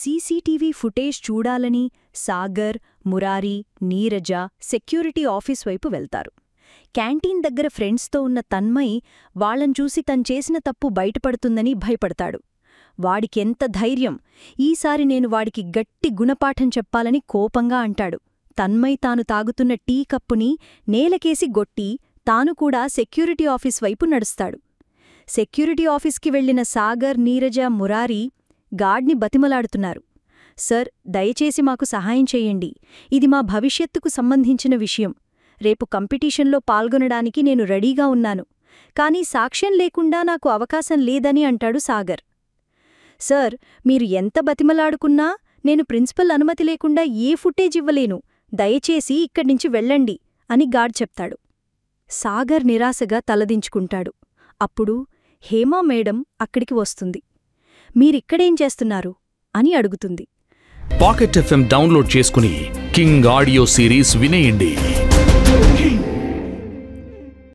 CCTV footage చూడాలని Sagar, Murari, Neeraja security office వైపు వెళ్తారు. క్యాంటీన్ దగ్గర ఫ్రెండ్స్తో ఉన్న తన్మయ్ వాళ్లను చూసి చేసిన తప్పు బయటపడుతుందని భయపడతాడు. వాడికెంత ధైర్యం! ఈసారి నేను వాడికి గట్టి గుణపాఠం చెప్పాలని కోపంగా అంటాడు. తన్మయ్ తాను తాగుతున్న టీ కప్పుని నేలకేసి గొట్టి తాను కూడా సెక్యూరిటీ ఆఫీస్ వైపు నడుస్తాడు. సెక్యూరిటీ ఆఫీస్కి వెళ్లిన సాగర్, నీరజ, మురారి గార్డ్ని బతిమలాడుతున్నారు. సర్, దయచేసి మాకు సహాయం చెయ్యండి. ఇది మా భవిష్యత్తుకు సంబంధించిన విషయం. రేపు కంపిటీషన్లో పాల్గొనడానికి నేను రెడీగా ఉన్నాను. కానీ సాక్ష్యం లేకుండా నాకు అవకాశం లేదని అంటాడు సాగర్. సర్, మీరు ఎంత బతిమలాడుకున్నా నేను ప్రిన్సిపల్ అనుమతి లేకుండా ఏ ఫుటేజ్ ఇవ్వలేను. దయచేసి ఇక్కడ్నించి వెళ్ళండి అని గార్డ్ చెప్తాడు. సాగర్ నిరాశగా తలదించుకుంటాడు. అప్పుడు హేమా మేడం అక్కడికి వస్తుంది. మీరిక్కడేం చేస్తున్నారు అని అడుగుతుంది. పాకెట్ FM డౌన్లోడ్ చేసుకుని కింగ్ ఆడియో సిరీస్ వినేయండి.